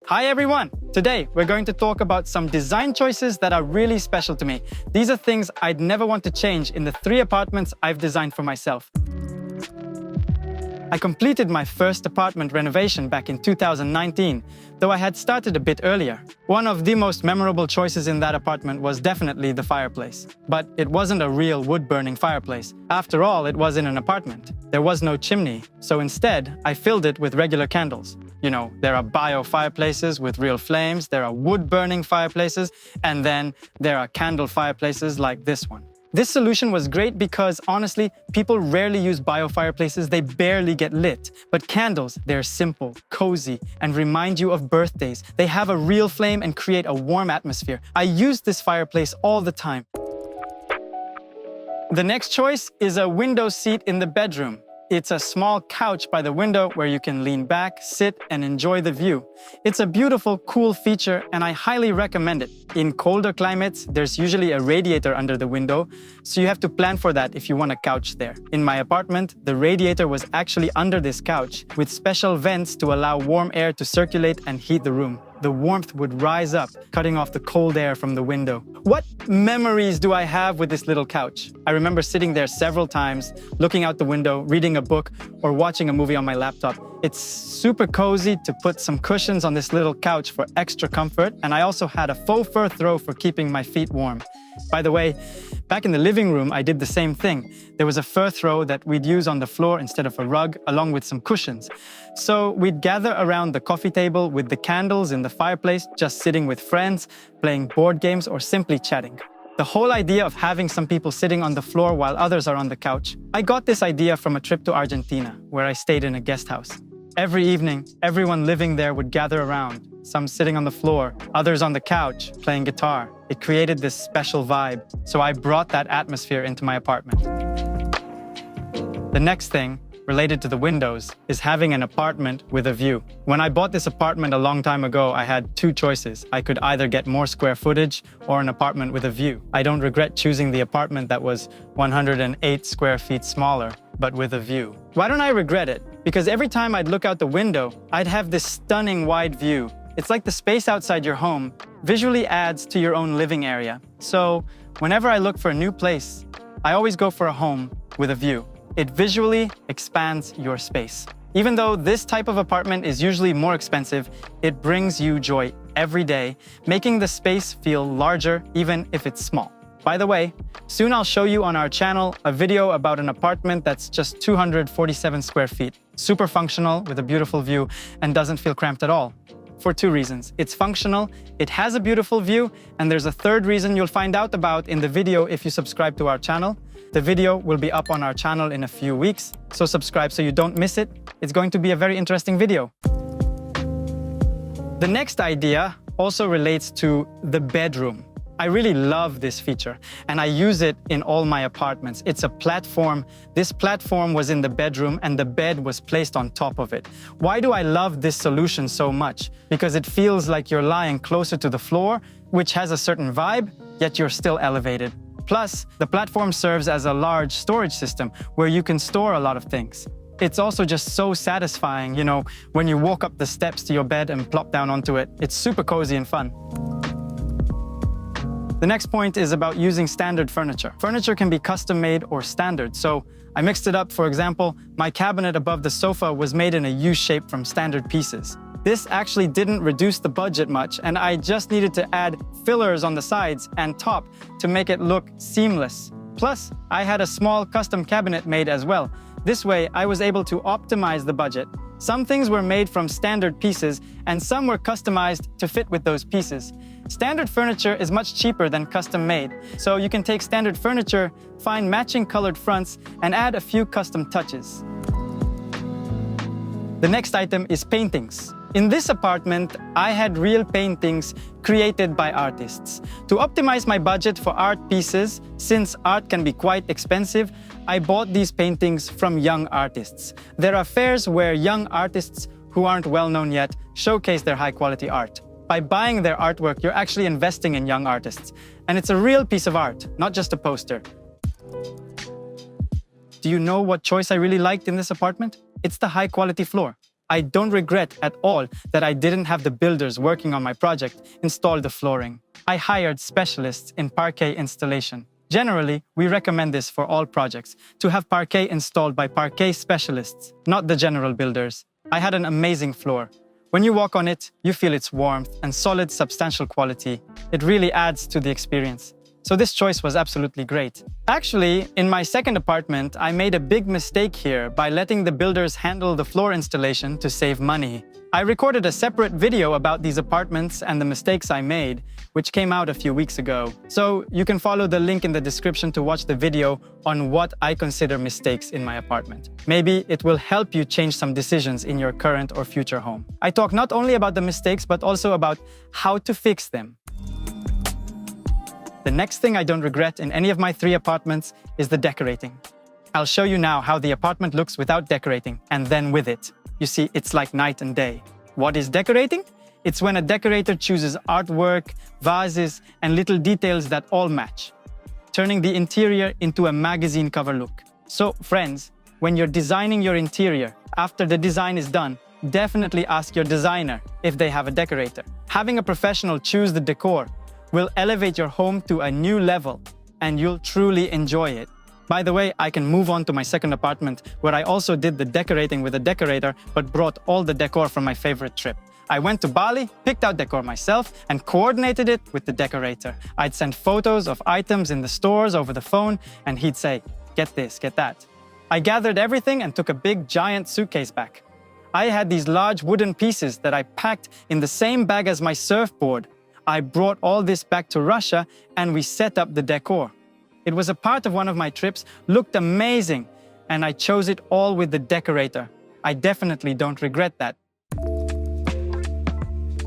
Hi everyone! Today we're going to talk about some design choices that are really special to me. These are things I'd never want to change in the 3 apartments I've designed for myself. I completed my first apartment renovation back in 2019, though I had started a bit earlier. One of the most memorable choices in that apartment was definitely the fireplace. But it wasn't a real wood-burning fireplace. After all, it was in an apartment. There was no chimney, so instead, I filled it with regular candles. You know, there are bio fireplaces with real flames, there are wood-burning fireplaces, and then there are candle fireplaces like this one. This solution was great because, honestly, people rarely use bio fireplaces, they barely get lit. But candles, they're simple, cozy, and remind you of birthdays. They have a real flame and create a warm atmosphere. I use this fireplace all the time. The next choice is a window seat in the bedroom. It's a small couch by the window where you can lean back, sit, and enjoy the view. It's a beautiful, cool feature, and I highly recommend it. In colder climates, there's usually a radiator under the window, so you have to plan for that if you want a couch there. In my apartment, the radiator was actually under this couch, with special vents to allow warm air to circulate and heat the room. The warmth would rise up, cutting off the cold air from the window. What memories do I have with this little couch? I remember sitting there several times, looking out the window, reading a book, or watching a movie on my laptop. It's super cozy to put some cushions on this little couch for extra comfort, and I also had a faux fur throw for keeping my feet warm. By the way, back in the living room, I did the same thing. There was a fur throw that we'd use on the floor instead of a rug, along with some cushions. So we'd gather around the coffee table with the candles in the fireplace, just sitting with friends, playing board games, or simply chatting. The whole idea of having some people sitting on the floor while others are on the couch. I got this idea from a trip to Argentina, where I stayed in a guest house. Every evening, everyone living there would gather around, some sitting on the floor, others on the couch, playing guitar. It created this special vibe, so I brought that atmosphere into my apartment. The next thing, related to the windows, is having an apartment with a view. When I bought this apartment a long time ago, I had 2 choices. I could either get more square footage or an apartment with a view. I don't regret choosing the apartment that was 108 square feet smaller, but with a view. Why don't I regret it? Because every time I'd look out the window, I'd have this stunning wide view. It's like the space outside your home visually adds to your own living area. So whenever I look for a new place, I always go for a home with a view. It visually expands your space. Even though this type of apartment is usually more expensive, it brings you joy every day, making the space feel larger even if it's small. By the way, soon I'll show you on our channel a video about an apartment that's just 247 square feet, super functional with a beautiful view and doesn't feel cramped at all. For 2 reasons. It's functional, it has a beautiful view, and there's a 3rd reason you'll find out about in the video if you subscribe to our channel. The video will be up on our channel in a few weeks, so subscribe so you don't miss it. It's going to be a very interesting video. The next idea also relates to the bedroom. I really love this feature, and I use it in all my apartments. It's a platform. This platform was in the bedroom, and the bed was placed on top of it. Why do I love this solution so much? Because it feels like you're lying closer to the floor, which has a certain vibe, yet you're still elevated. Plus, the platform serves as a large storage system where you can store a lot of things. It's also just so satisfying, you know, when you walk up the steps to your bed and plop down onto it. It's super cozy and fun. The next point is about using standard furniture. Furniture can be custom-made or standard, so I mixed it up. For example, my cabinet above the sofa was made in a U shape from standard pieces. This actually didn't reduce the budget much, and I just needed to add fillers on the sides and top to make it look seamless. Plus, I had a small custom cabinet made as well. This way, I was able to optimize the budget. Some things were made from standard pieces, and some were customized to fit with those pieces. Standard furniture is much cheaper than custom-made, so you can take standard furniture, find matching colored fronts, and add a few custom touches. The next item is paintings. In this apartment, I had real paintings created by artists. To optimize my budget for art pieces, since art can be quite expensive, I bought these paintings from young artists. There are fairs where young artists who aren't well known yet showcase their high-quality art. By buying their artwork, you're actually investing in young artists. And it's a real piece of art, not just a poster. Do you know what choice I really liked in this apartment? It's the high-quality floor. I don't regret at all that I didn't have the builders working on my project install the flooring. I hired specialists in parquet installation. Generally, we recommend this for all projects, to have parquet installed by parquet specialists, not the general builders. I had an amazing floor. When you walk on it, you feel its warmth and solid, substantial quality. It really adds to the experience. So this choice was absolutely great. Actually, in my second apartment, I made a big mistake here by letting the builders handle the floor installation to save money. I recorded a separate video about these apartments and the mistakes I made, which came out a few weeks ago. So you can follow the link in the description to watch the video on what I consider mistakes in my apartment. Maybe it will help you change some decisions in your current or future home. I talk not only about the mistakes, but also about how to fix them. The next thing I don't regret in any of my 3 apartments is the decorating. I'll show you now how the apartment looks without decorating and then with it. You see, it's like night and day. What is decorating? It's when a decorator chooses artwork, vases, and little details that all match, turning the interior into a magazine cover look. So, friends, when you're designing your interior, after the design is done, definitely ask your designer if they have a decorator. Having a professional choose the decor will elevate your home to a new level, and you'll truly enjoy it. By the way, I can move on to my second apartment, where I also did the decorating with a decorator, but brought all the decor from my favorite trip. I went to Bali, picked out decor myself, and coordinated it with the decorator. I'd send photos of items in the stores over the phone, and he'd say, "Get this, get that." I gathered everything and took a big, giant suitcase back. I had these large wooden pieces that I packed in the same bag as my surfboard. I brought all this back to Russia and we set up the decor. It was a part of one of my trips, looked amazing, and I chose it all with the decorator. I definitely don't regret that.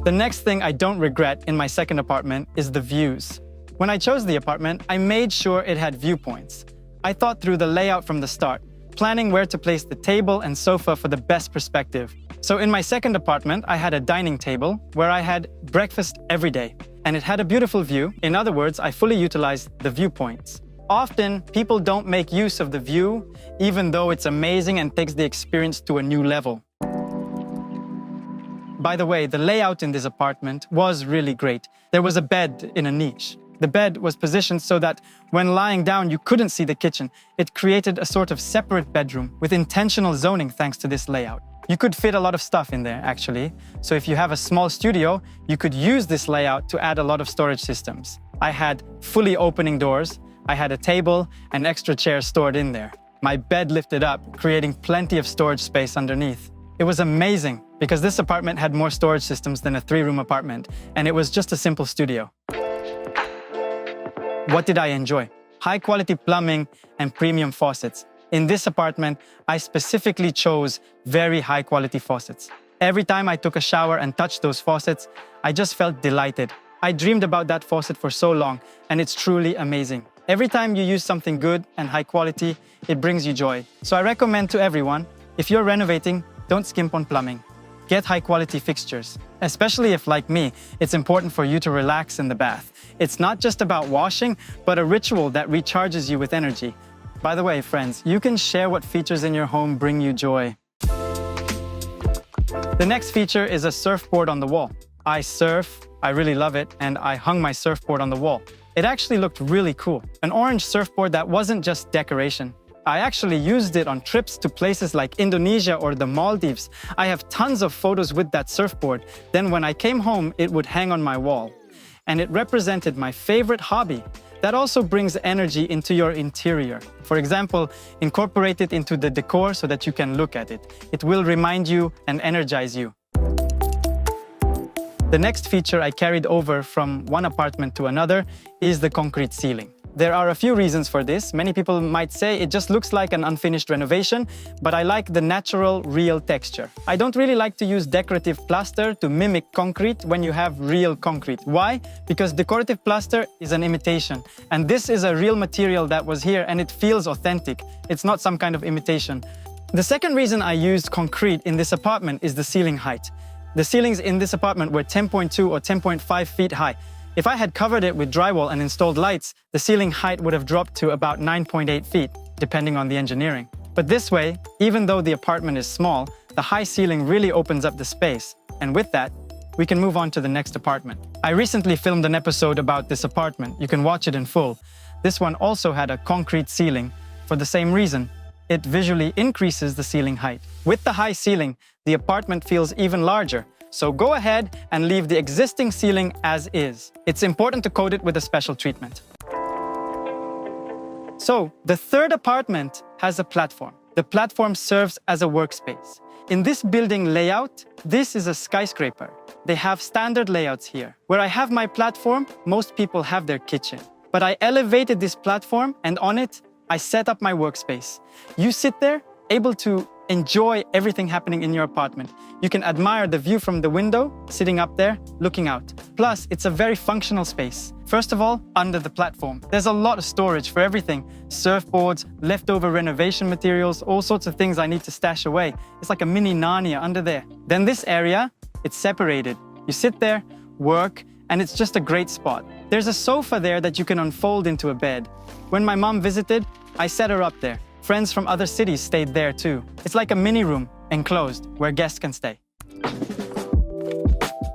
The next thing I don't regret in my second apartment is the views. When I chose the apartment, I made sure it had viewpoints. I thought through the layout from the start, planning where to place the table and sofa for the best perspective. So in my second apartment, I had a dining table where I had breakfast every day, and it had a beautiful view. In other words, I fully utilized the viewpoints. Often, people don't make use of the view, even though it's amazing and takes the experience to a new level. By the way, the layout in this apartment was really great. There was a bed in a niche. The bed was positioned so that when lying down, you couldn't see the kitchen. It created a sort of separate bedroom with intentional zoning thanks to this layout. You could fit a lot of stuff in there, actually. So if you have a small studio, you could use this layout to add a lot of storage systems. I had fully opening doors. I had a table and extra chairs stored in there. My bed lifted up, creating plenty of storage space underneath. It was amazing because this apartment had more storage systems than a 3-room apartment, and it was just a simple studio. What did I enjoy? High-quality plumbing and premium faucets. In this apartment, I specifically chose very high-quality faucets. Every time I took a shower and touched those faucets, I just felt delighted. I dreamed about that faucet for so long, and it's truly amazing. Every time you use something good and high quality, it brings you joy. So I recommend to everyone, if you're renovating, don't skimp on plumbing. Get high-quality fixtures. Especially if, like me, it's important for you to relax in the bath. It's not just about washing, but a ritual that recharges you with energy. By the way, friends, you can share what features in your home bring you joy. The next feature is a surfboard on the wall. I surf, I really love it, and I hung my surfboard on the wall. It actually looked really cool. An orange surfboard that wasn't just decoration. I actually used it on trips to places like Indonesia or the Maldives. I have tons of photos with that surfboard. Then when I came home, it would hang on my wall. And it represented my favorite hobby. That also brings energy into your interior. For example, incorporate it into the decor so that you can look at it. It will remind you and energize you. The next feature I carried over from one apartment to another is the concrete ceiling. There are a few reasons for this. Many people might say it just looks like an unfinished renovation, but I like the natural, real texture. I don't really like to use decorative plaster to mimic concrete when you have real concrete. Why? Because decorative plaster is an imitation, and this is a real material that was here and it feels authentic. It's not some kind of imitation. The second reason I used concrete in this apartment is the ceiling height. The ceilings in this apartment were 10.2 or 10.5 feet high. If I had covered it with drywall and installed lights, the ceiling height would have dropped to about 9.8 feet, depending on the engineering. But this way, even though the apartment is small, The high ceiling really opens up the space, and with that, we can move on to the next apartment. I recently filmed an episode about this apartment. You can watch it in full. This one also had a concrete ceiling for the same reason. It visually increases the ceiling height. With the high ceiling, the apartment feels even larger. So go ahead and leave the existing ceiling as is. It's important to coat it with a special treatment. So the third apartment has a platform. The platform serves as a workspace. In this building layout, this is a skyscraper. They have standard layouts here. Where I have my platform, most people have their kitchen. But I elevated this platform, and on it, I set up my workspace. You sit there, able to enjoy everything happening in your apartment. You can admire the view from the window, sitting up there, looking out. Plus, it's a very functional space. First of all, under the platform, there's a lot of storage for everything. Surfboards, leftover renovation materials, all sorts of things I need to stash away. It's like a mini Narnia under there. Then this area, it's separated. You sit there, work, and it's just a great spot. There's a sofa there that you can unfold into a bed. When my mom visited, I set her up there. Friends from other cities stayed there too. It's like a mini room, enclosed, where guests can stay.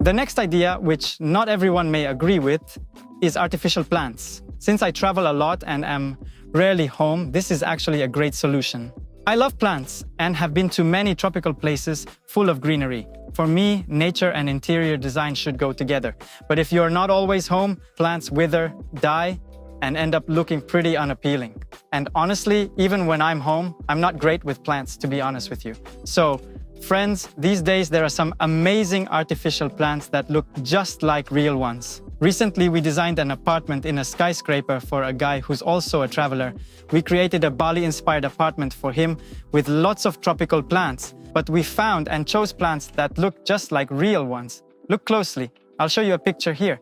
The next idea, which not everyone may agree with, is artificial plants. Since I travel a lot and am rarely home, this is actually a great solution. I love plants and have been to many tropical places full of greenery. For me, nature and interior design should go together. But if you're not always home, plants wither, die, and end up looking pretty unappealing. And honestly, even when I'm home, I'm not great with plants, to be honest with you. So, friends, these days there are some amazing artificial plants that look just like real ones. Recently, we designed an apartment in a skyscraper for a guy who's also a traveler. We created a Bali-inspired apartment for him with lots of tropical plants, but we found and chose plants that look just like real ones. Look closely. I'll show you a picture here.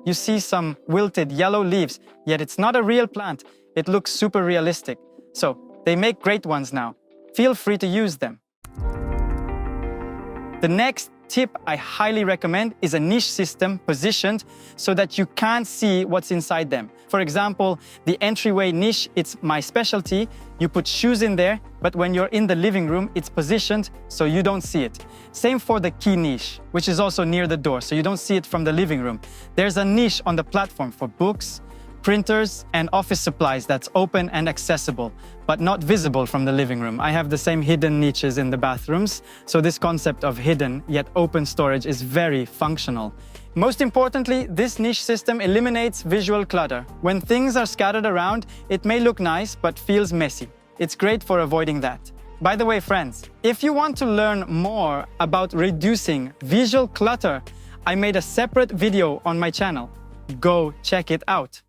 You see some wilted yellow leaves, yet it's not a real plant. It looks super realistic. So, they make great ones now. Feel free to use them. The next tip I highly recommend is a niche system positioned so that you can't see what's inside them. For example, the entryway niche, it's my specialty. You put shoes in there, but when you're in the living room, it's positioned so you don't see it. Same for the key niche, which is also near the door, so you don't see it from the living room. There's a niche on the platform for books, printers, and office supplies that's open and accessible, but not visible from the living room. I have the same hidden niches in the bathrooms, so this concept of hidden yet open storage is very functional. Most importantly, this niche system eliminates visual clutter. When things are scattered around, it may look nice, but feels messy. It's great for avoiding that. By the way, friends, if you want to learn more about reducing visual clutter, I made a separate video on my channel. Go check it out.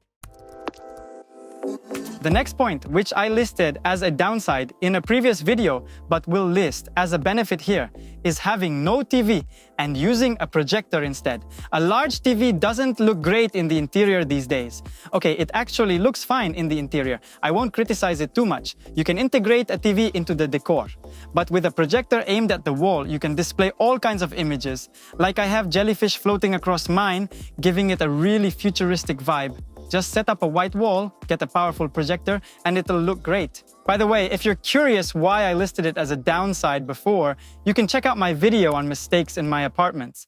The next point, which I listed as a downside in a previous video, but will list as a benefit here, is having no TV and using a projector instead. A large TV doesn't look great in the interior these days. Okay, it actually looks fine in the interior. I won't criticize it too much. You can integrate a TV into the decor. But with a projector aimed at the wall, you can display all kinds of images. Like I have jellyfish floating across mine, giving it a really futuristic vibe. Just set up a white wall, get a powerful projector, and it'll look great. By the way, if you're curious why I listed it as a downside before, you can check out my video on mistakes in my apartments.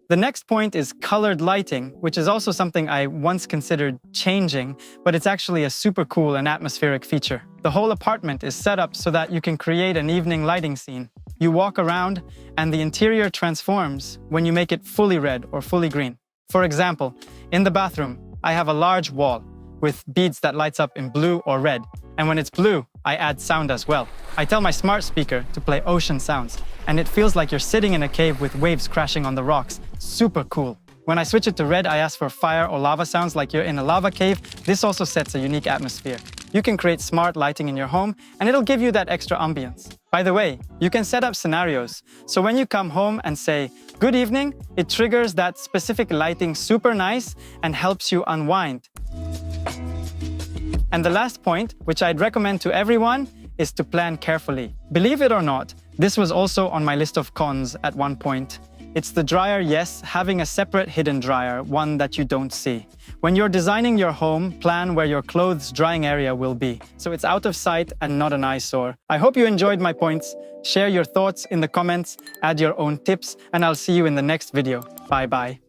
The next point is colored lighting, which is also something I once considered changing, but it's actually a super cool and atmospheric feature. The whole apartment is set up so that you can create an evening lighting scene. You walk around, and the interior transforms when you make it fully red or fully green. For example, in the bathroom, I have a large wall with beads that lights up in blue or red. And when it's blue, I add sound as well. I tell my smart speaker to play ocean sounds, and it feels like you're sitting in a cave with waves crashing on the rocks. Super cool. When I switch it to red, I ask for fire or lava sounds like you're in a lava cave. This also sets a unique atmosphere. You can create smart lighting in your home, and it'll give you that extra ambience. By the way, you can set up scenarios. So when you come home and say, "Good evening," it triggers that specific lighting super nice and helps you unwind. And the last point, which I'd recommend to everyone, is to plan carefully. Believe it or not, this was also on my list of cons at one point. It's the dryer, yes, having a separate hidden dryer, one that you don't see. When you're designing your home, plan where your clothes drying area will be, so it's out of sight and not an eyesore. I hope you enjoyed my points. Share your thoughts in the comments, add your own tips, and I'll see you in the next video. Bye bye.